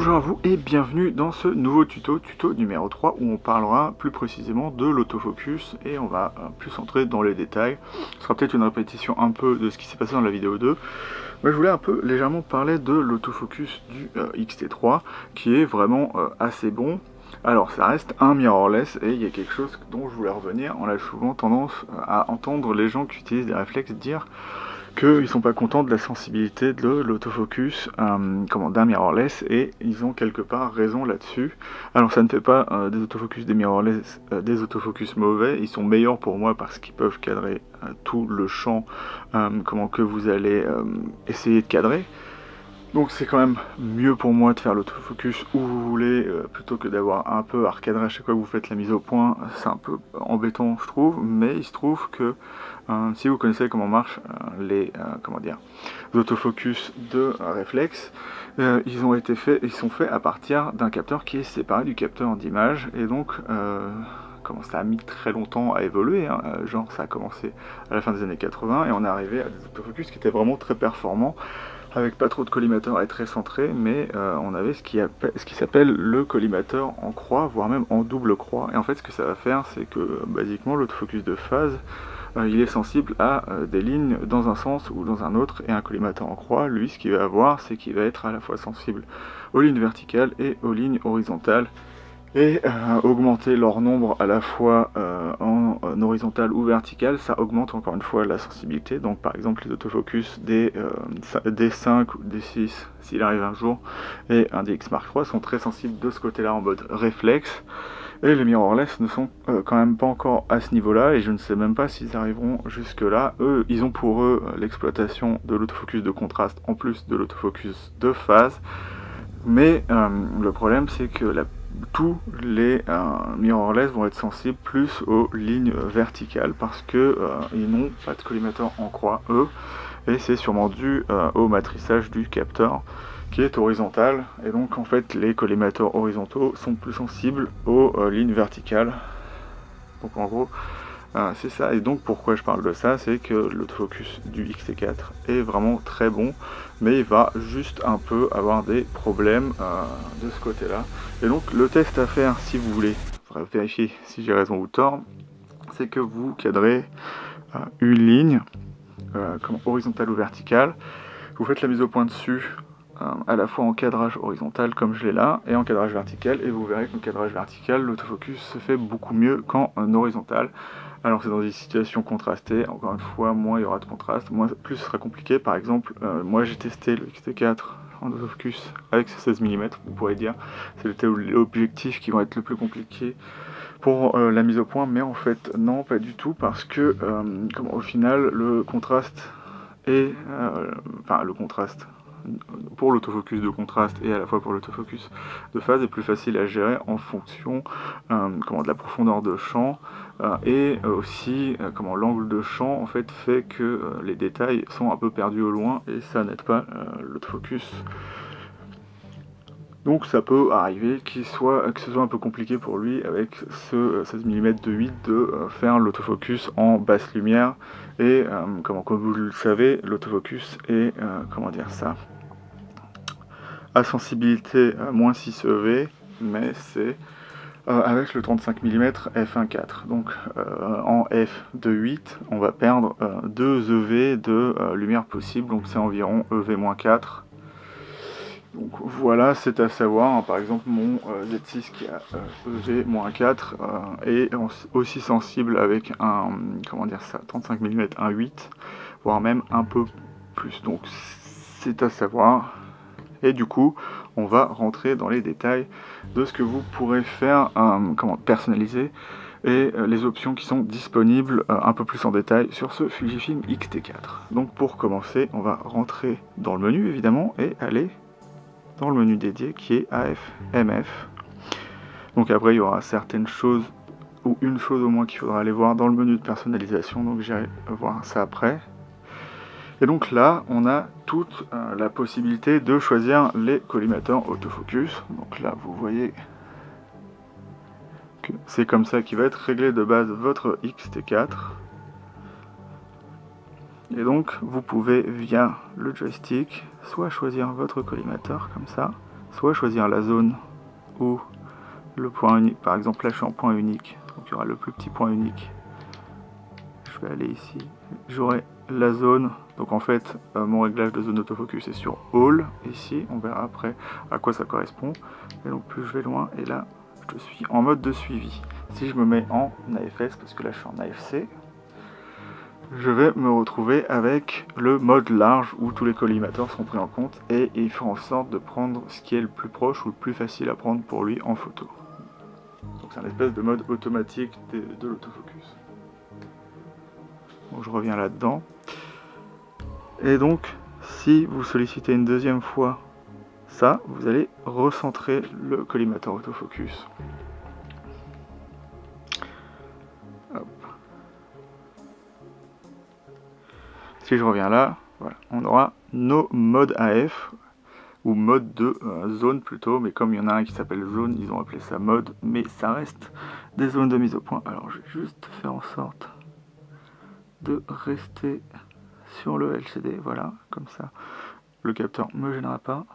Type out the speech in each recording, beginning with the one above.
Bonjour à vous et bienvenue dans ce nouveau tuto numéro 3 où on parlera plus précisément de l'autofocus et on va plus entrer dans les détails. Ce sera peut-être une répétition un peu de ce qui s'est passé dans la vidéo 2. Mais je voulais un peu légèrement parler de l'autofocus du X-T3 qui est vraiment assez bon. Alors ça reste un mirrorless et il y a quelque chose dont je voulais revenir. On a souvent tendance à entendre les gens qui utilisent des réflexes dire qu'ils sont pas contents de la sensibilité de l'autofocus d'un mirrorless et ils ont quelque part raison là-dessus. Alors ça ne fait pas des autofocus des mirrorless des autofocus mauvais, ils sont meilleurs pour moi parce qu'ils peuvent cadrer tout le champ que vous allez essayer de cadrer. Donc c'est quand même mieux pour moi de faire l'autofocus où vous voulez, plutôt que d'avoir un peu à recadrer à chaque fois que vous faites la mise au point. C'est un peu embêtant je trouve, mais il se trouve que si vous connaissez comment marchent les autofocus de réflexe, ils sont faits à partir d'un capteur qui est séparé du capteur d'image, et donc ça a mis très longtemps à évoluer, hein. Genre ça a commencé à la fin des années 80 et on est arrivé à des autofocus qui étaient vraiment très performants, avec pas trop de collimateur et très centré, mais on avait ce qui s'appelle le collimateur en croix, voire même en double croix. Et en fait ce que ça va faire, c'est que basiquement l'autofocus de phase, il est sensible à des lignes dans un sens ou dans un autre, et un collimateur en croix, lui, ce qu'il va avoir, c'est qu'il va être à la fois sensible aux lignes verticales et aux lignes horizontales, et augmenter leur nombre à la fois en horizontal ou vertical, ça augmente encore une fois la sensibilité. Donc par exemple les autofocus des D5 ou D6, s'il arrive un jour, et un DX Mark III sont très sensibles de ce côté-là en mode réflexe. Et les mirrorless ne sont quand même pas encore à ce niveau-là, et je ne sais même pas s'ils arriveront jusque-là. Eux, ils ont pour eux l'exploitation de l'autofocus de contraste en plus de l'autofocus de phase. Mais le problème, c'est que tous les mirrorless vont être sensibles plus aux lignes verticales parce que ils n'ont pas de collimateur en croix, eux, et c'est sûrement dû au matrissage du capteur qui est horizontal, et donc en fait les collimateurs horizontaux sont plus sensibles aux lignes verticales. Donc en gros c'est ça, et donc pourquoi je parle de ça, c'est que l'autofocus du X-T4 est vraiment très bon, mais il va juste un peu avoir des problèmes de ce côté-là. Et donc le test à faire, si vous voulez vérifier si j'ai raison ou tort, c'est que vous cadrez une ligne horizontale ou verticale, vous faites la mise au point dessus, à la fois en cadrage horizontal comme je l'ai là, et en cadrage vertical, et vous verrez que le cadrage vertical, l'autofocus se fait beaucoup mieux qu'en horizontal. Alors c'est dans des situations contrastées, encore une fois, moins il y aura de contraste, plus ce sera compliqué. Par exemple, moi j'ai testé le X-T4 en autofocus avec ce 16 mm, vous pourrez dire, c'est l'objectif qui va être le plus compliqué pour la mise au point, mais en fait non, pas du tout, parce que au final le contraste est... le contraste pour l'autofocus de contraste et à la fois pour l'autofocus de phase est plus facile à gérer en fonction de la profondeur de champ et aussi l'angle de champ en fait fait que les détails sont un peu perdus au loin et ça n'aide pas l'autofocus. Donc ça peut arriver que ce soit un peu compliqué pour lui avec ce 16 mm de 8 de faire l'autofocus en basse lumière, et comme vous le savez, l'autofocus est à sensibilité moins 6 EV, mais c'est avec le 35 mm f1.4. Donc en f de 8, on va perdre 2 EV de lumière possible, donc c'est environ EV-4. Donc voilà, c'est à savoir, hein. Par exemple mon Z6 qui a EV-4 est aussi sensible avec un 35 mm 1.8, voire même un peu plus, donc c'est à savoir. Et du coup, on va rentrer dans les détails de ce que vous pourrez faire, personnaliser, et les options qui sont disponibles un peu plus en détail sur ce Fujifilm X-T4. Donc pour commencer, on va rentrer dans le menu évidemment, et aller dans le menu dédié qui est AF/MF. Donc après, il y aura certaines choses, ou une chose au moins qu'il faudra aller voir dans le menu de personnalisation, donc j'irai voir ça après. Et donc là, on a toute la possibilité de choisir les collimateurs autofocus. Donc là, vous voyez que c'est comme ça qu'il va être réglé de base votre X-T4. Et donc, vous pouvez, via le joystick, soit choisir votre collimateur comme ça, soit choisir la zone où le point unique, par exemple là je suis en point unique, donc il y aura le plus petit point unique. Je vais aller ici, j'aurai la zone, donc en fait mon réglage de zone d'autofocus est sur All, ici on verra après à quoi ça correspond, et donc plus je vais loin, et là je suis en mode de suivi. Si je me mets en AFS, parce que là je suis en AFC, je vais me retrouver avec le mode large où tous les collimateurs sont pris en compte et il fait en sorte de prendre ce qui est le plus proche ou le plus facile à prendre pour lui en photo. Donc c'est un espèce de mode automatique de l'autofocus. Donc je reviens là-dedans. Et donc si vous sollicitez une deuxième fois ça, vous allez recentrer le collimateur autofocus. Hop. Si je reviens là, voilà, on aura nos modes AF, ou mode de zone plutôt, mais comme il y en a un qui s'appelle zone, ils ont appelé ça mode, mais ça reste des zones de mise au point. Alors je vais juste faire en sorte de rester sur le LCD, voilà, comme ça, le capteur ne me gênera pas.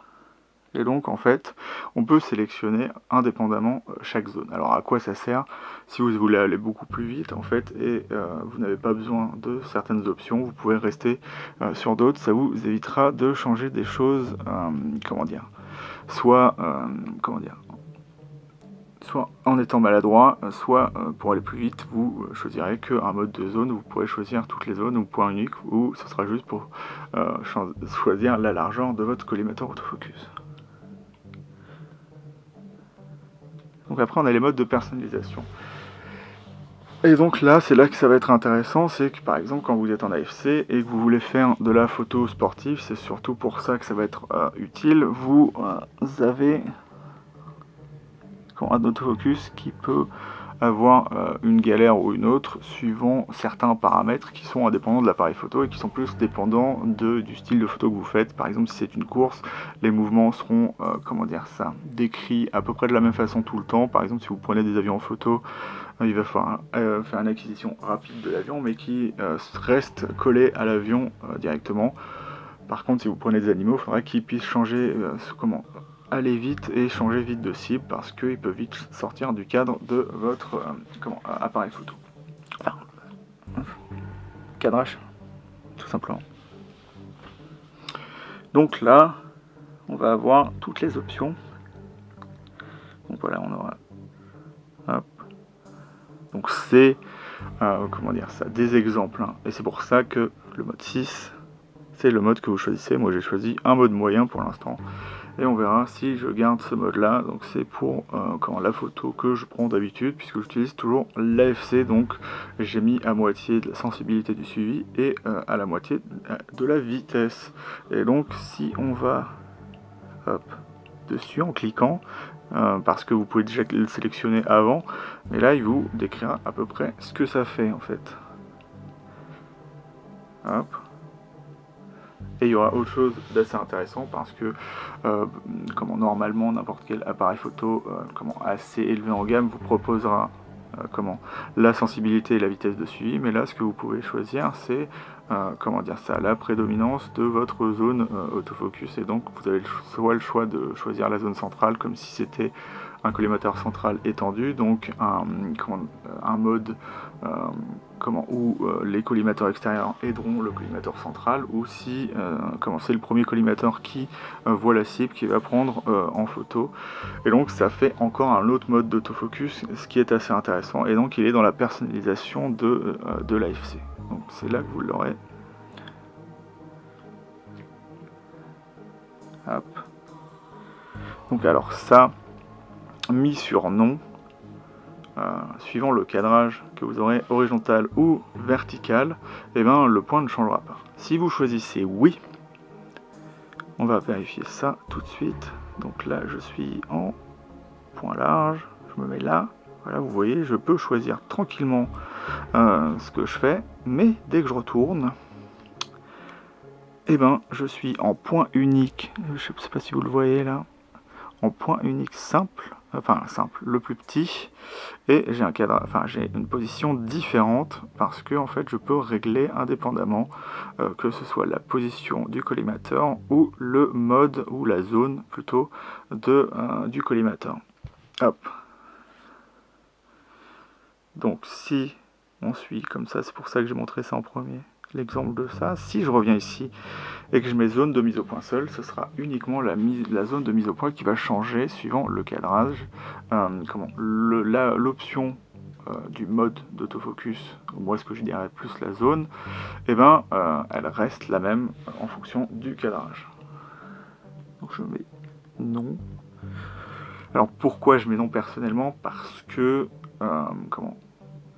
Et donc en fait, on peut sélectionner indépendamment chaque zone. Alors à quoi ça sert? Si vous voulez aller beaucoup plus vite en fait et vous n'avez pas besoin de certaines options, vous pouvez rester sur d'autres. Ça vous évitera de changer des choses, comment dire, soit en étant maladroit, soit pour aller plus vite, vous choisirez qu'un mode de zone où vous pourrez choisir toutes les zones ou point unique, ou ce sera juste pour choisir la largeur de votre collimateur autofocus. Donc après on a les modes de personnalisation. Et donc là, c'est là que ça va être intéressant, c'est que par exemple quand vous êtes en AFC et que vous voulez faire de la photo sportive, c'est surtout pour ça que ça va être utile, vous avez un autofocus qui peut avoir une galère ou une autre suivant certains paramètres qui sont indépendants de l'appareil photo et qui sont plus dépendants du style de photo que vous faites. Par exemple, si c'est une course, les mouvements seront, comment dire ça, décrits à peu près de la même façon tout le temps. Par exemple, si vous prenez des avions en photo, il va falloir faire une acquisition rapide de l'avion, mais qui reste collé à l'avion directement. Par contre, si vous prenez des animaux, il faudra qu'ils puissent changer, aller vite et changer vite de cible parce qu'ils peuvent vite sortir du cadre de votre appareil photo. Enfin, cadrage, tout simplement. Donc là, on va avoir toutes les options. Donc voilà, on aura. Hop. Donc c'est, comment dire ça, des exemples. Hein. Et c'est pour ça que le mode 6, c'est le mode que vous choisissez. Moi j'ai choisi un mode moyen pour l'instant. Et on verra si je garde ce mode là, donc c'est pour la photo que je prends d'habitude, puisque j'utilise toujours l'AFC, donc j'ai mis à moitié de la sensibilité du suivi et à la moitié de la vitesse. Et donc si on va dessus en cliquant, parce que vous pouvez déjà le sélectionner avant, mais là il vous décrira à peu près ce que ça fait en fait. Hop. Et il y aura autre chose d'assez intéressant parce que normalement n'importe quel appareil photo assez élevé en gamme vous proposera la sensibilité et la vitesse de suivi, mais là ce que vous pouvez choisir c'est la prédominance de votre zone autofocus, et donc vous avez soit le choix de choisir la zone centrale comme si c'était un collimateur central étendu, donc un mode où les collimateurs extérieurs aideront le collimateur central, ou si c'est le premier collimateur qui voit la cible qui va prendre en photo. Et donc ça fait encore un autre mode d'autofocus, ce qui est assez intéressant, et donc il est dans la personnalisation de l'AFC. Donc c'est là que vous l'aurez. Hop. Donc alors ça, mis sur non, suivant le cadrage que vous aurez horizontal ou vertical, et bien le point ne changera pas. Si vous choisissez oui, on va vérifier ça tout de suite. Donc là je suis en point large, je me mets là, voilà, vous voyez, je peux choisir tranquillement ce que je fais, mais dès que je retourne, et ben je suis en point unique, je ne sais pas si vous le voyez là, en point unique simple, enfin simple, le plus petit, et j'ai un cadre, enfin j'ai une position différente parce que en fait je peux régler indépendamment que ce soit la position du collimateur ou le mode ou la zone plutôt du collimateur. Hop. Donc si on suit comme ça, c'est pour ça que j'ai montré ça en premier, l'exemple de ça. Si je reviens ici et que je mets zone de mise au point seule, ce sera uniquement la zone de mise au point qui va changer suivant le cadrage. L'option du mode d'autofocus, ou moi ce que je dirais plus la zone, et ben elle reste la même en fonction du cadrage. Donc je mets non. Alors pourquoi je mets non personnellement? Parce que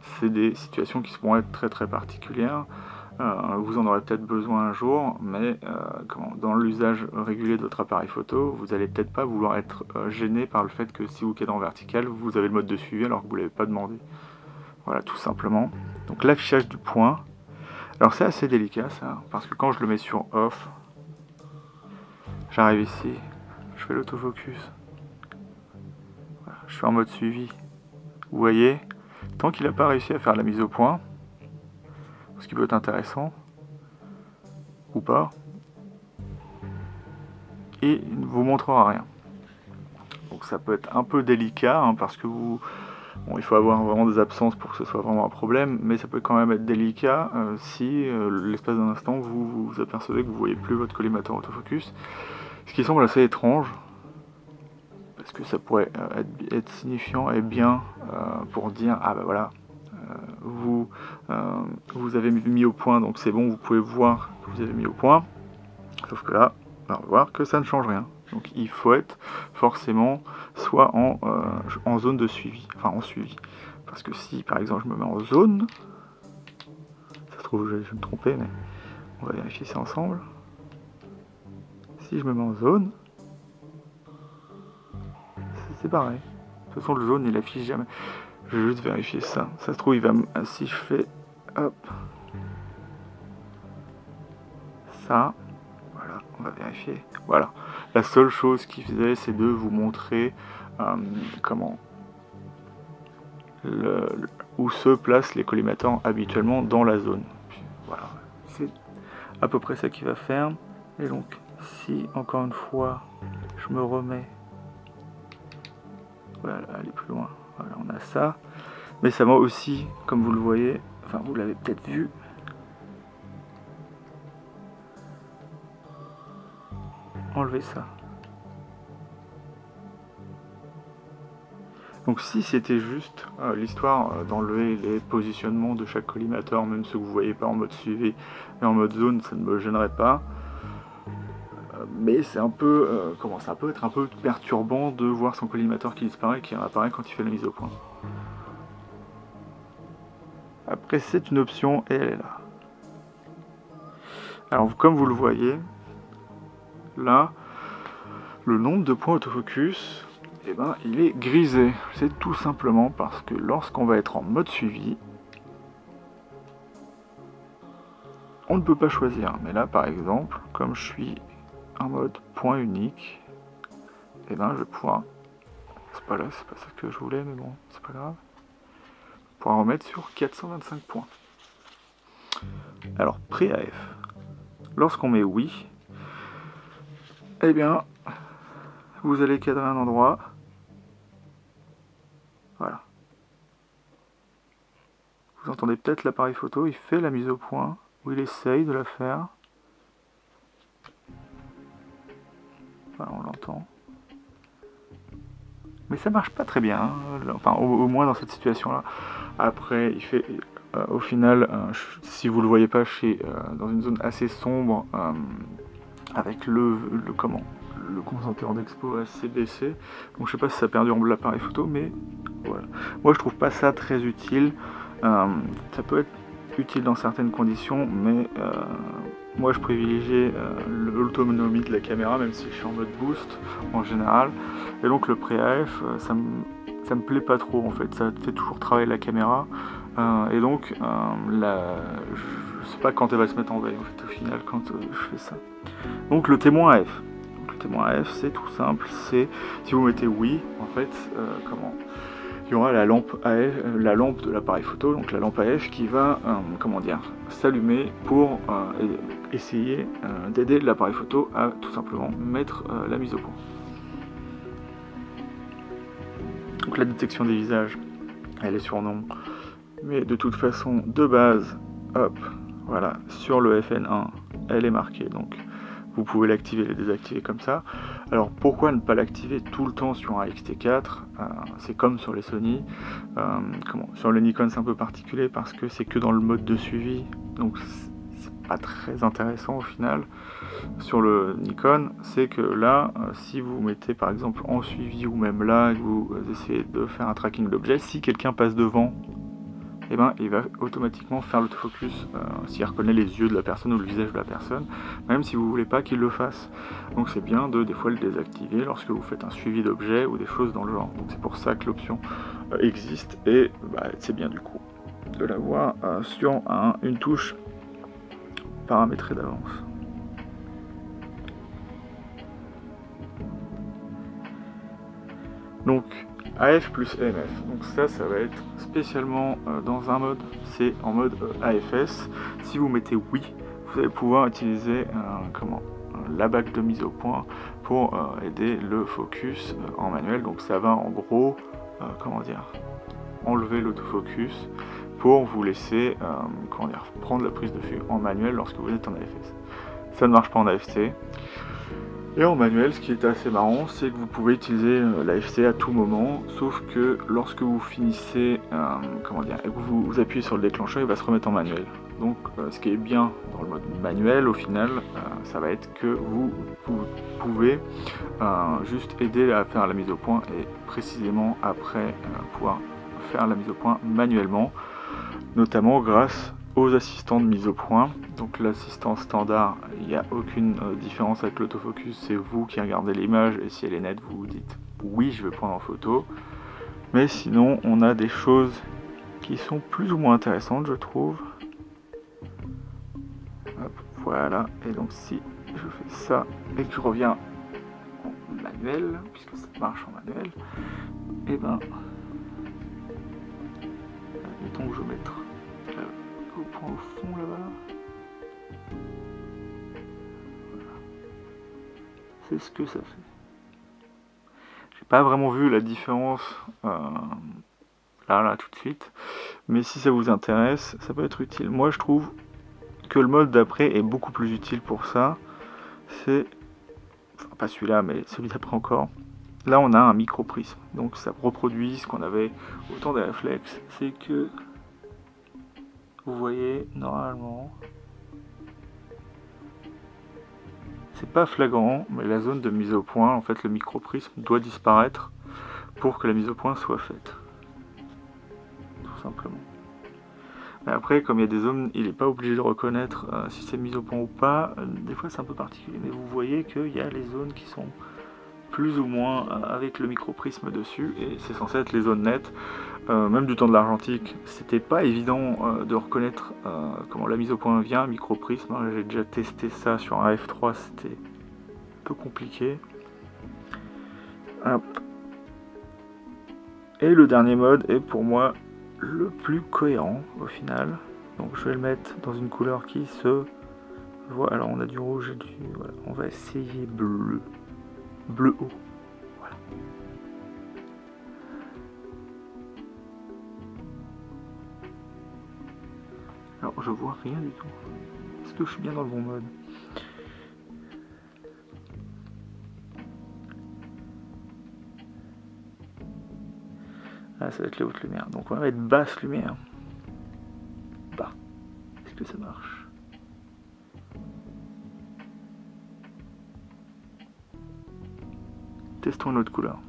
c'est des situations qui vont être très très particulières. Vous en aurez peut-être besoin un jour, mais dans l'usage régulier de votre appareil photo, vous n'allez peut-être pas vouloir être gêné par le fait que si vous cadrez en vertical, vous avez le mode de suivi alors que vous ne l'avez pas demandé. Voilà, tout simplement. Donc l'affichage du point. Alors c'est assez délicat ça, parce que quand je le mets sur off, j'arrive ici, je fais l'autofocus. Voilà, je suis en mode suivi. Vous voyez, tant qu'il n'a pas réussi à faire la mise au point, ce qui peut être intéressant, ou pas, et il ne vous montrera rien. Donc ça peut être un peu délicat, parce que il faut avoir vraiment des absences pour que ce soit vraiment un problème, mais ça peut quand même être délicat si l'espace d'un instant vous vous apercevez que vous ne voyez plus votre collimateur autofocus, ce qui semble assez étrange, parce que ça pourrait être signifiant et bien pour dire ah ben voilà, vous avez mis au point, donc c'est bon, vous pouvez voir que vous avez mis au point, sauf que là, on va voir que ça ne change rien. Donc il faut être forcément soit en zone de suivi, enfin en suivi. Parce que si par exemple je me mets en zone, ça se trouve je vais me tromper, mais on va vérifier ça ensemble. Si je me mets en zone, c'est pareil. De toute façon le jaune il affiche jamais. Je vais juste vérifier ça. Ça se trouve il va si je fais hop ça, voilà, on va vérifier. Voilà. La seule chose qu'il faisait, c'est de vous montrer où se placent les collimateurs habituellement dans la zone. Voilà, c'est à peu près ça qu'il va faire. Et donc, si encore une fois, je me remets, voilà, aller plus loin. Voilà, on a ça. Mais ça m'a aussi, comme vous le voyez, enfin vous l'avez peut-être vu, enlever ça. Donc si c'était juste l'histoire d'enlever les positionnements de chaque collimateur, même ceux que vous voyez pas en mode suivi et en mode zone, ça ne me gênerait pas. Mais c'est un peu, ça peut être un peu perturbant de voir son collimateur qui disparaît et qui réapparaît quand il fait la mise au point. Après c'est une option et elle est là. Alors comme vous le voyez, là, le nombre de points autofocus, eh ben, il est grisé. C'est tout simplement parce que lorsqu'on va être en mode suivi, on ne peut pas choisir. Mais là, par exemple, comme je suis en mode point unique, eh ben, je vais pouvoir... C'est pas là, c'est pas ça que je voulais, mais bon, c'est pas grave. Pouvoir remettre sur 425 points. Alors, pré-AF. Lorsqu'on met oui, eh bien, vous allez cadrer un endroit. Voilà. Vous entendez peut-être l'appareil photo, il fait la mise au point, ou il essaye de la faire. Voilà, on l'entend. Mais ça marche pas très bien, hein. Enfin au moins dans cette situation-là. Après, il fait, au final, si vous le voyez pas, je suis dans une zone assez sombre, avec le concentreur d'expo assez baissé. Donc je sais pas si ça perdure l'appareil photo, mais voilà. Moi je trouve pas ça très utile. Ça peut être utile dans certaines conditions, mais moi je privilégie l'autonomie de la caméra, même si je suis en mode boost en général. Et donc le pré-AF, ça me plaît pas trop en fait, ça fait toujours travailler la caméra. Et donc je sais pas quand elle va se mettre en veille en fait, au final quand je fais ça. Donc le témoin AF. Le comportement AF, c'est tout simple, c'est si vous mettez oui, en fait, il y aura la lampe AF, la lampe de l'appareil photo, donc la lampe AF qui va, s'allumer pour essayer d'aider l'appareil photo à tout simplement mettre la mise au point. Donc la détection des visages, elle est sur non, mais de toute façon, de base, hop, voilà, sur le FN1, elle est marquée, donc vous pouvez l'activer et le désactiver comme ça. Alors pourquoi ne pas l'activer tout le temps sur un X-T4 ? C'est comme sur les Sony. Sur le Nikon c'est un peu particulier parce que c'est que dans le mode de suivi, donc c'est pas très intéressant au final. Sur le Nikon, c'est que là, si vous mettez par exemple en suivi ou même là, que vous essayez de faire un tracking d'objet, si quelqu'un passe devant, eh ben, il va automatiquement faire l'autofocus s'il reconnaît les yeux de la personne ou le visage de la personne, même si vous ne voulez pas qu'il le fasse. Donc c'est bien de des fois le désactiver lorsque vous faites un suivi d'objets ou des choses dans le genre. Donc c'est pour ça que l'option existe et c'est bien du coup de l'avoir sur une touche paramétrée d'avance. Donc AF plus EMF, donc ça va être spécialement dans un mode, c'est en mode AFS. Si vous mettez oui, vous allez pouvoir utiliser la bague de mise au point pour aider le focus en manuel. Donc ça va en gros, enlever l'autofocus pour vous laisser prendre la prise de vue en manuel lorsque vous êtes en AFS. Ça ne marche pas en AFC. Et en manuel, ce qui est assez marrant, c'est que vous pouvez utiliser l'AFC à tout moment, sauf que lorsque vous finissez, et que vous appuyez sur le déclencheur, il va se remettre en manuel. Donc ce qui est bien dans le mode manuel, au final, ça va être que vous pouvez juste aider à faire la mise au point et précisément après pouvoir faire la mise au point manuellement, notamment grâce aux assistants de mise au point. Donc l'assistant standard, il n'y a aucune différence avec l'autofocus, c'est vous qui regardez l'image et si elle est nette, vous vous dites oui, je vais prendre en photo. Mais sinon, on a des choses qui sont plus ou moins intéressantes, je trouve. Hop, voilà, et donc si je fais ça et que je reviens en manuel, puisque ça marche en manuel, et mettons que je vais mettre au point au fond là-bas. Voilà. C'est ce que ça fait. J'ai pas vraiment vu la différence là tout de suite, mais si ça vous intéresse, ça peut être utile. Moi je trouve que le mode d'après est beaucoup plus utile pour ça. C'est, enfin pas celui-là, mais celui d'après encore. Là on a un micro-prisme, donc ça reproduit ce qu'on avait au temps des réflexes, c'est que vous voyez normalement, c'est pas flagrant, mais la zone de mise au point, en fait le micro-prisme doit disparaître pour que la mise au point soit faite, tout simplement. Mais après, comme il y a des zones, il n'est pas obligé de reconnaître si c'est mise au point ou pas, des fois c'est un peu particulier, mais vous voyez qu'il y a les zones qui sont plus ou moins avec le microprisme dessus, et c'est censé être les zones nettes. Même du temps de l'argentique, c'était pas évident de reconnaître comment la mise au point vient, microprisme. Hein, j'ai déjà testé ça sur un F3, c'était un peu compliqué. Hop. Et le dernier mode est pour moi le plus cohérent au final. Donc je vais le mettre dans une couleur qui se voit. Alors on a du rouge et du... Voilà. On va essayer bleu. Bleu haut. Voilà. Alors je vois rien du tout. Est-ce que je suis bien dans le bon mode? Ah, ça va être la haute lumière. Donc on va mettre basse lumière. Bas. Est-ce que ça marche? Testons une autre couleur.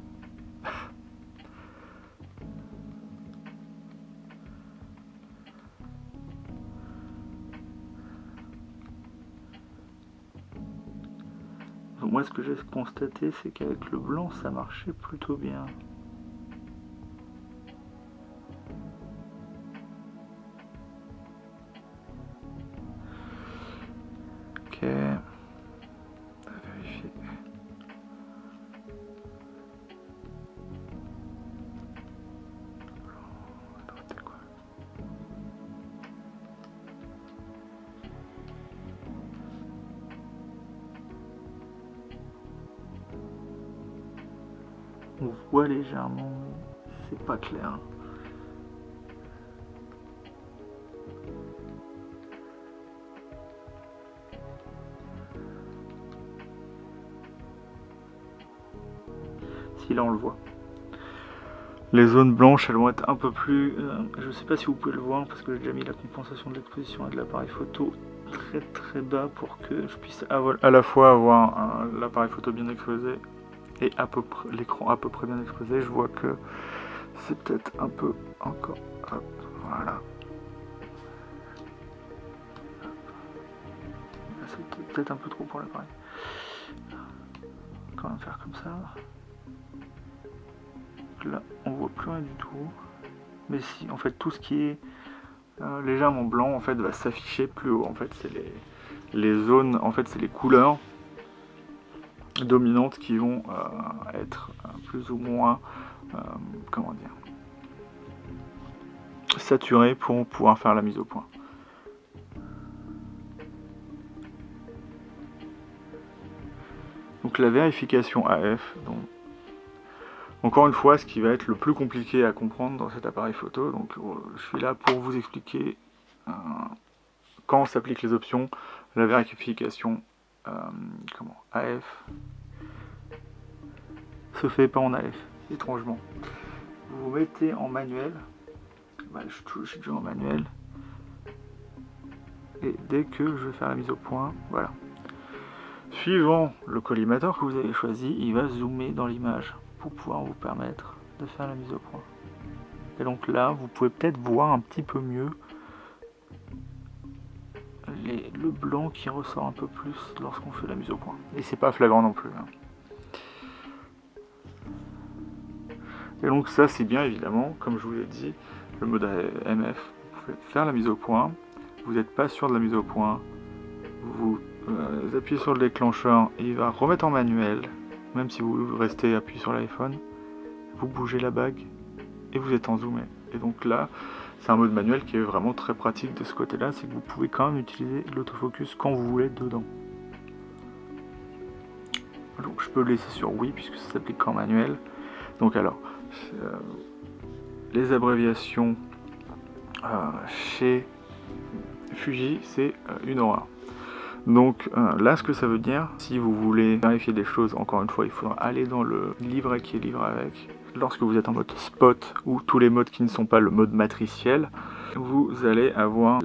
Moi, ce que j'ai constaté, c'est qu'avec le blanc, ça marchait plutôt bien. Ok. On va vérifier. On voit légèrement, mais c'est pas clair. Si là on le voit. Les zones blanches elles vont être un peu plus... je sais pas si vous pouvez le voir parce que j'ai déjà mis la compensation de l'exposition et de l'appareil photo très bas pour que je puisse à la fois avoir l'appareil photo bien exposé et l'écran à peu près bien exposé. Je vois que c'est peut-être un peu encore... Hop, voilà. C'est peut-être un peu trop pour l'appareil. Quand même faire comme ça. Là on voit plus rien du tout, mais si en fait tout ce qui est légèrement blanc en fait va s'afficher plus haut. En fait c'est les zones, en fait c'est les couleurs dominantes qui vont être plus ou moins comment dire, saturées pour pouvoir faire la mise au point. Donc la vérification AF, donc encore une fois, ce qui va être le plus compliqué à comprendre dans cet appareil photo. Donc, je suis là pour vous expliquer quand s'appliquent les options, la vérification AF se fait pas en AF, étrangement. Vous mettez en manuel, je suis déjà en manuel, et dès que je vais faire la mise au point, voilà. Suivant le collimateur que vous avez choisi, il va zoomer dans l'image pour pouvoir vous permettre de faire la mise au point. Et donc là, vous pouvez peut-être voir un petit peu mieux le blanc qui ressort un peu plus lorsqu'on fait la mise au point. Et c'est pas flagrant non plus. Hein. Et donc ça, c'est bien évidemment, comme je vous l'ai dit, le mode MF. Vous pouvez faire la mise au point. Vous n'êtes pas sûr de la mise au point. Vous appuyez sur le déclencheur et il va remettre en manuel. Même si vous restez appuyé sur l'iPhone, vous bougez la bague et vous êtes en zoomé. Et donc là, c'est un mode manuel qui est vraiment très pratique de ce côté-là, c'est que vous pouvez quand même utiliser l'autofocus quand vous voulez dedans. Donc je peux le laisser sur oui puisque ça s'applique qu'en manuel. Donc alors, les abréviations chez Fuji, c'est une horreur. Donc là, ce que ça veut dire, si vous voulez vérifier des choses, encore une fois, il faudra aller dans le livret qui est livré avec. Lorsque vous êtes en mode spot ou tous les modes qui ne sont pas le mode matriciel, vous allez avoir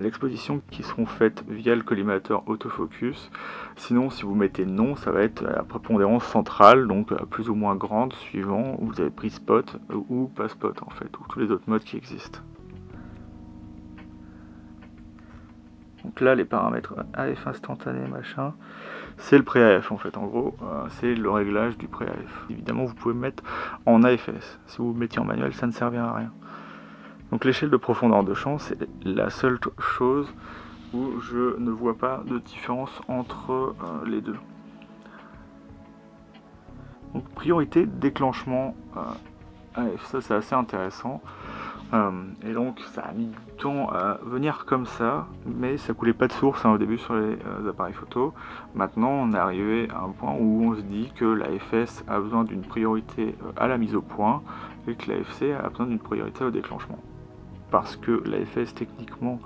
l'exposition qui seront faites via le collimateur autofocus. Sinon, si vous mettez non, ça va être la prépondérance centrale, donc plus ou moins grande, suivant où vous avez pris spot ou pas spot en fait, ou tous les autres modes qui existent. Donc là, les paramètres AF instantané, machin, c'est le pré-AF en fait. En gros, c'est le réglage du pré-AF. Évidemment, vous pouvez mettre en AFS. Si vous mettiez en manuel, ça ne servira à rien. Donc l'échelle de profondeur de champ, c'est la seule chose où je ne vois pas de différence entre les deux. Donc priorité déclenchement AF, ça c'est assez intéressant. Et donc ça a mis du temps à venir comme ça, mais ça coulait pas de source au début sur les appareils photo. Maintenant on est arrivé à un point où on se dit que l'AFS a besoin d'une priorité à la mise au point et que l'AFC a besoin d'une priorité au déclenchement. Parce que l'AFS techniquement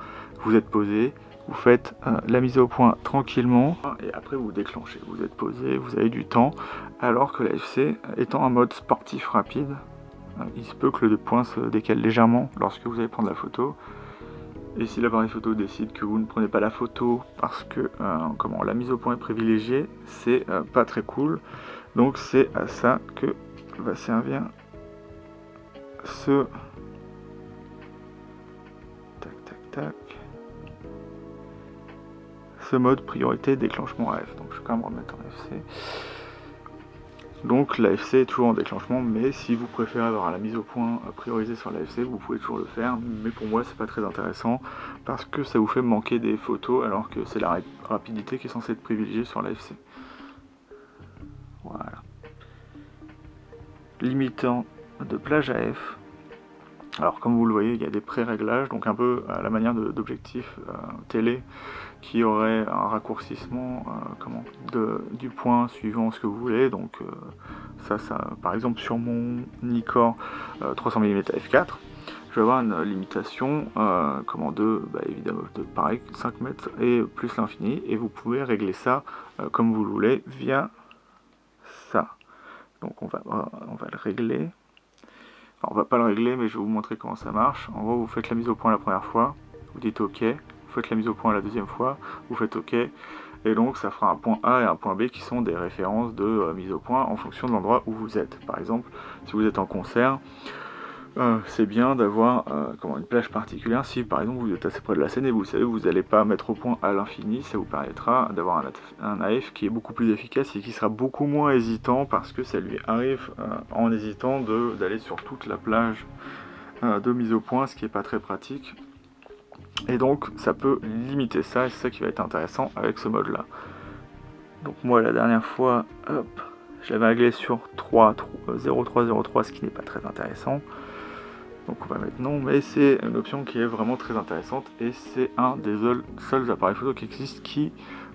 vous êtes posé, vous faites la mise au point tranquillement et après vous déclenchez, vous êtes posé, vous avez du temps, alors que l'AFC étant un mode sportif rapide, il se peut que le point se décale légèrement lorsque vous allez prendre la photo. Et si l'appareil photo décide que vous ne prenez pas la photo parce que la mise au point est privilégiée, c'est pas très cool. Donc c'est à ça que va servir ce ce mode priorité déclenchement AF. Donc je vais quand même remettre en FC. Donc l'AFC est toujours en déclenchement, mais si vous préférez avoir la mise au point priorisée sur l'AFC, vous pouvez toujours le faire, mais pour moi c'est pas très intéressant parce que ça vous fait manquer des photos alors que c'est la rapidité qui est censée être privilégiée sur l'AFC. Voilà. Limitant de plage AF. Alors comme vous le voyez, il y a des pré-réglages, donc un peu à la manière d'objectifs télé, qui aurait un raccourcissement du point suivant ce que vous voulez. Donc ça par exemple sur mon Nikkor 300 mm f4, je vais avoir une limitation évidemment de pareil 5 mètres et plus l'infini, et vous pouvez régler ça comme vous le voulez via ça. Donc on va le régler. Enfin, on va pas le régler, mais je vais vous montrer comment ça marche. En gros, vous faites la mise au point la première fois, vous dites OK, vous faites la mise au point la deuxième fois, vous faites OK, et donc ça fera un point A et un point B qui sont des références de mise au point en fonction de l'endroit où vous êtes. Par exemple, si vous êtes en concert, c'est bien d'avoir une plage particulière. Si par exemple vous êtes assez près de la scène et vous savez vous n'allez pas mettre au point à l'infini, ça vous permettra d'avoir un AF qui est beaucoup plus efficace et qui sera beaucoup moins hésitant, parce que ça lui arrive en hésitant d'aller sur toute la plage de mise au point, ce qui n'est pas très pratique. Et donc ça peut limiter ça, et c'est ça qui va être intéressant avec ce mode là. Donc moi la dernière fois, hop, je l'avais réglé sur 0,303, ce qui n'est pas très intéressant. Donc on va mettre non, mais c'est une option qui est vraiment très intéressante, et c'est un des seuls appareils photo qui existe qui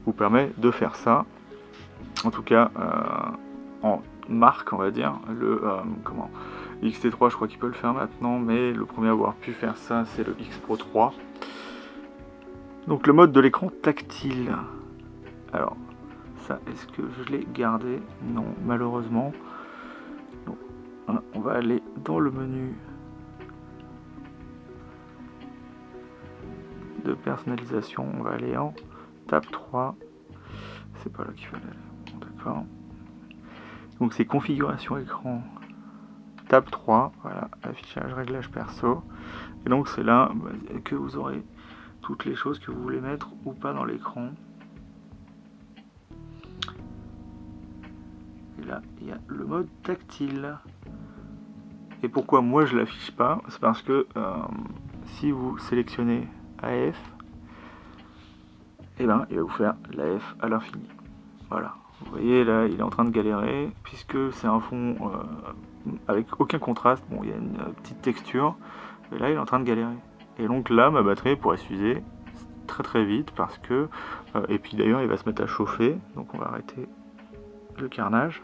vous permet de faire ça. En tout cas en marque, on va dire. Le XT3, je crois qu'il peut le faire maintenant, mais le premier à avoir pu faire ça, c'est le X Pro 3. Donc le mode de l'écran tactile. Alors ça, est-ce que je l'ai gardé? Non, malheureusement. Donc, on va aller dans le menu de personnalisation, on va aller en tab 3, c'est pas là qu'il fallait aller, bon, d'accord. Donc c'est configuration écran, tab 3, voilà, affichage, réglage perso, et donc c'est là que vous aurez toutes les choses que vous voulez mettre ou pas dans l'écran. Et là il y a le mode tactile. Et pourquoi moi je l'affiche pas? C'est parce que si vous sélectionnez AF, et ben il va vous faire l'AF à l'infini. Voilà, vous voyez là il est en train de galérer, puisque c'est un fond avec aucun contraste. Bon, il y a une petite texture, mais là il est en train de galérer. Et donc là ma batterie pourrait s'user très vite, parce que et puis d'ailleurs il va se mettre à chauffer, donc on va arrêter le carnage.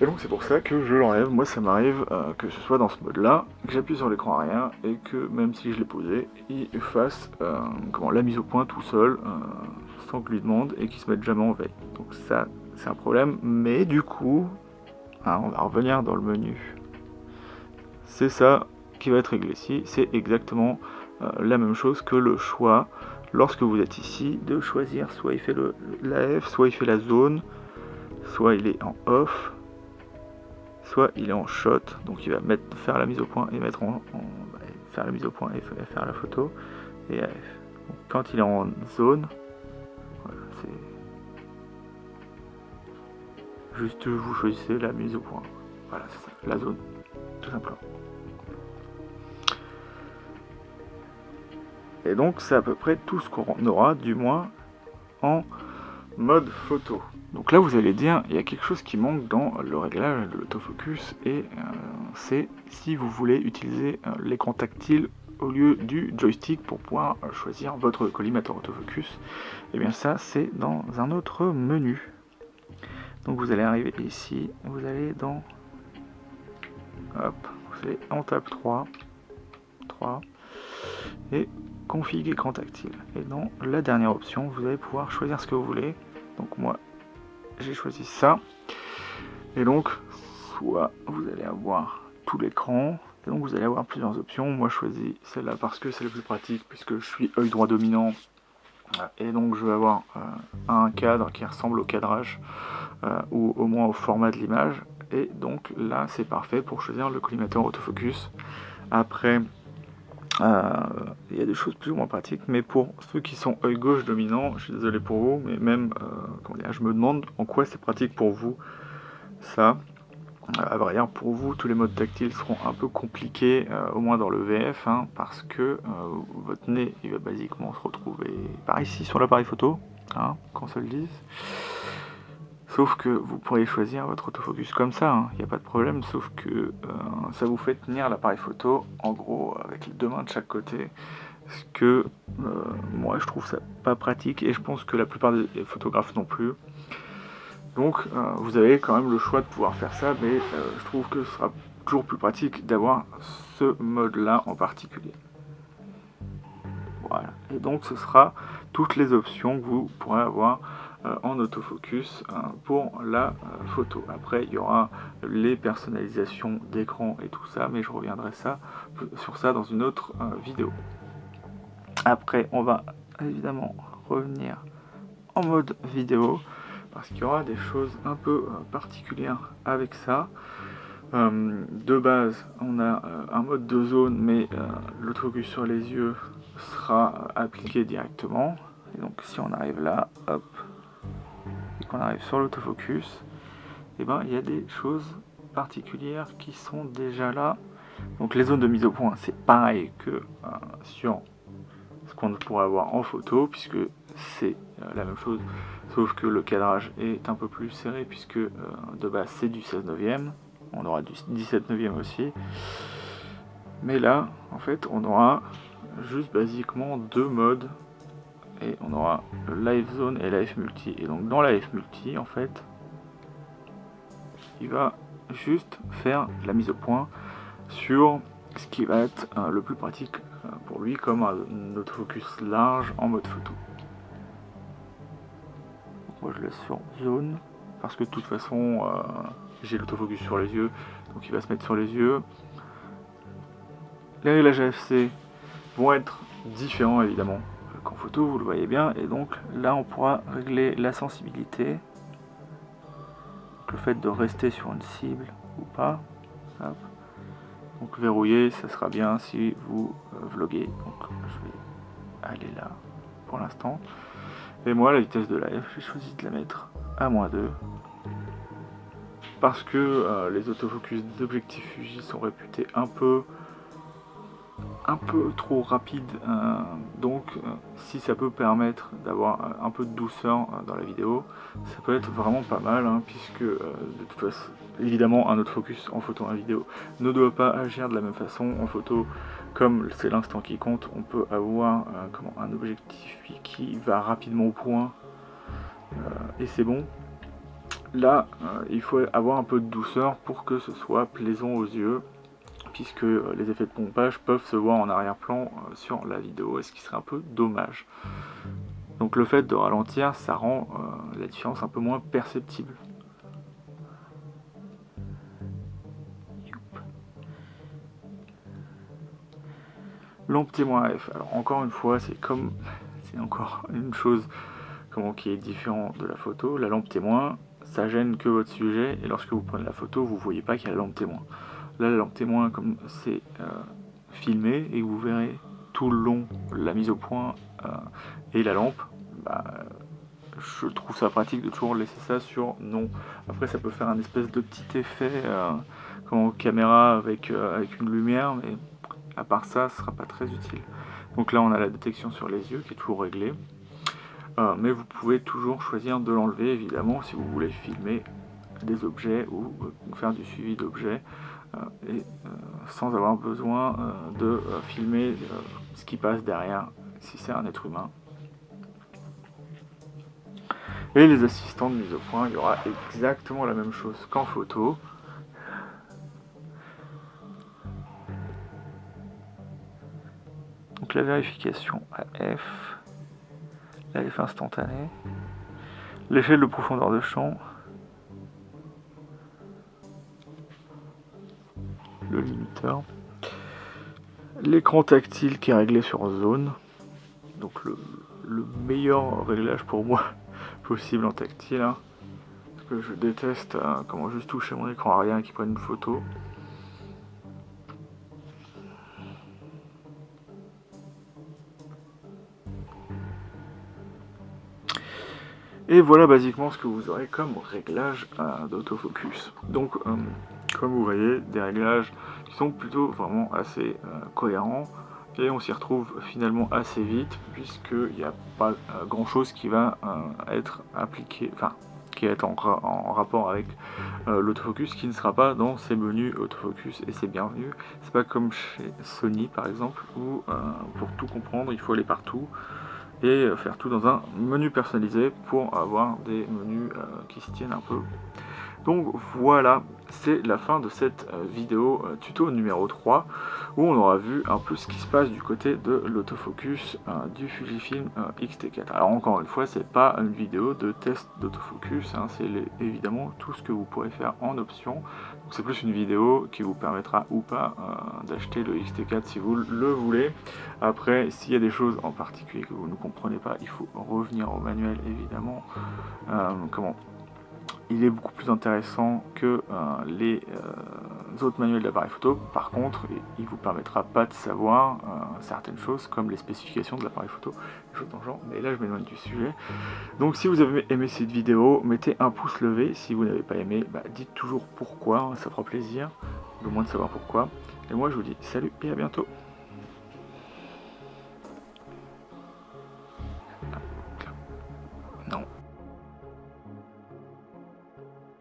Et donc c'est pour ça que je l'enlève. Moi ça m'arrive que ce soit dans ce mode là, que j'appuie sur l'écran arrière, et que même si je l'ai posé, il fasse la mise au point tout seul, sans que je lui demande, et qu'il se mette jamais en veille. Donc ça c'est un problème, mais du coup on va revenir dans le menu. C'est ça qui va être réglé ici, c'est exactement la même chose que le choix lorsque vous êtes ici, de choisir soit il fait l'AF, soit il fait la zone, soit il est en off, soit il est en shot, donc il va faire la mise au point et faire la mise au point et faire la photo, et AF. Donc, quand il est en zone, voilà, c'est juste vous choisissez la mise au point. Voilà, c'est ça, la zone, tout simplement. Et donc c'est à peu près tout ce qu'on aura, du moins en mode photo. Donc là vous allez dire, il y a quelque chose qui manque dans le réglage de l'autofocus, et c'est si vous voulez utiliser l'écran tactile au lieu du joystick pour pouvoir choisir votre collimateur autofocus. Et bien ça c'est dans un autre menu. Donc vous allez arriver ici, vous allez dans vous allez en tab 3 et config écran tactile, et dans la dernière option vous allez pouvoir choisir ce que vous voulez. Donc moi j'ai choisi ça, et donc soit vous allez avoir tout l'écran, et donc vous allez avoir plusieurs options. Moi je choisis celle-là parce que c'est le plus pratique, puisque je suis œil droit dominant, et donc je vais avoir un cadre qui ressemble au cadrage, ou au moins au format de l'image, et donc là c'est parfait pour choisir le collimateur autofocus. Après il y a des choses plus ou moins pratiques, mais pour ceux qui sont œil gauche dominant, je suis désolé pour vous, mais même je me demande en quoi c'est pratique pour vous ça. À vrai dire, pour vous tous les modes tactiles seront un peu compliqués, au moins dans le VF, parce que votre nez il va basiquement se retrouver par ici sur l'appareil photo, qu'on se le dise. Sauf que vous pourriez choisir votre autofocus comme ça, il n'y a pas de problème, sauf que ça vous fait tenir l'appareil photo, en gros, avec les 2 mains de chaque côté, ce que moi je trouve ça pas pratique, et je pense que la plupart des photographes non plus. Donc vous avez quand même le choix de pouvoir faire ça, mais je trouve que ce sera toujours plus pratique d'avoir ce mode-là en particulier. Voilà, et donc ce sera toutes les options que vous pourrez avoir en autofocus pour la photo. Après il y aura les personnalisations d'écran et tout ça, mais je reviendrai sur ça dans une autre vidéo. Après on va évidemment revenir en mode vidéo, parce qu'il y aura des choses un peu particulières avec ça. De base on a un mode de zone, mais l'autofocus sur les yeux sera appliqué directement. Et donc si on arrive là, hop, et qu'on arrive sur l'autofocus, et ben il y a des choses particulières qui sont déjà là. Donc les zones de mise au point, c'est pareil que sur ce qu'on pourrait avoir en photo, puisque c'est la même chose, sauf que le cadrage est un peu plus serré, puisque de base c'est du 16/9, on aura du 17/9 aussi. Mais là, en fait, on aura juste basiquement 2 modes, et on aura le live zone et live multi. Et donc dans live multi, en fait, il va juste faire la mise au point sur ce qui va être le plus pratique pour lui, comme un autofocus large en mode photo. Donc moi je laisse sur zone, parce que de toute façon j'ai l'autofocus sur les yeux, donc il va se mettre sur les yeux. Les réglages AFC vont être différents évidemment qu'en photo, vous le voyez bien, et donc là on pourra régler la sensibilité, le fait de rester sur une cible ou pas. Hop. Donc verrouillé, ça sera bien si vous vloguez. Donc je vais aller là pour l'instant. Et moi la vitesse de live, j'ai choisi de la mettre à -2, parce que les autofocus des objectifs Fuji sont réputés un peu trop rapide, donc si ça peut permettre d'avoir un peu de douceur dans la vidéo, ça peut être vraiment pas mal, puisque de toute façon, évidemment, un autofocus en photo et en vidéo ne doit pas agir de la même façon. En photo, comme c'est l'instant qui compte, on peut avoir un objectif qui va rapidement au point, et c'est bon. Là, il faut avoir un peu de douceur pour que ce soit plaisant aux yeux, puisque les effets de pompage peuvent se voir en arrière-plan sur la vidéo, et ce qui serait un peu dommage. Donc le fait de ralentir, ça rend la différence un peu moins perceptible. Lampe témoin F, alors encore une fois, c'est encore une chose qui est différente de la photo. La lampe témoin, ça gêne que votre sujet, et lorsque vous prenez la photo, vous ne voyez pas qu'il y a la lampe témoin. Là, la lampe témoin, comme c'est filmé, et vous verrez tout le long la mise au point et la lampe, je trouve ça pratique de toujours laisser ça sur non. Après, ça peut faire un espèce de petit effet comme caméra avec une lumière, mais à part ça, ce sera pas très utile. Donc là, on a la détection sur les yeux qui est toujours réglée, mais vous pouvez toujours choisir de l'enlever, évidemment, si vous voulez filmer des objets ou faire du suivi d'objets, et sans avoir besoin de filmer ce qui passe derrière, si c'est un être humain. Et les assistants de mise au point, il y aura exactement la même chose qu'en photo. Donc la vérification à F, la F instantanée, l'échelle de profondeur de champ, le limiteur, l'écran tactile qui est réglé sur zone, donc le meilleur réglage pour moi possible en tactile, parce que je déteste comment juste toucher mon écran arrière et qu'il prenne une photo. Et voilà basiquement ce que vous aurez comme réglage d'autofocus. Donc comme vous voyez, des réglages qui sont plutôt vraiment assez cohérents, et on s'y retrouve finalement assez vite, puisqu'il n'y a pas grand chose qui va être appliqué, enfin qui est en rapport avec l'autofocus qui ne sera pas dans ces menus autofocus, et c'est bienvenu. C'est pas comme chez Sony par exemple où pour tout comprendre il faut aller partout et faire tout dans un menu personnalisé pour avoir des menus qui se tiennent un peu. Donc voilà, c'est la fin de cette vidéo tuto numéro 3 où on aura vu un peu ce qui se passe du côté de l'autofocus du Fujifilm X-T4. Alors encore une fois, c'est pas une vidéo de test d'autofocus, hein, c'est évidemment tout ce que vous pourrez faire en option. C'est plus une vidéo qui vous permettra ou pas d'acheter le X-T4 si vous le voulez. Après, s'il y a des choses en particulier que vous ne comprenez pas, il faut revenir au manuel évidemment. Il est beaucoup plus intéressant que les autres manuels d'appareil photo. Par contre, il ne vous permettra pas de savoir certaines choses comme les spécifications de l'appareil photo, des choses dans le genre. Mais là, je m'éloigne du sujet. Donc, si vous avez aimé cette vidéo, mettez un pouce levé. Si vous n'avez pas aimé, dites toujours pourquoi, ça fera plaisir, au moins de savoir pourquoi. Et moi, je vous dis salut et à bientôt.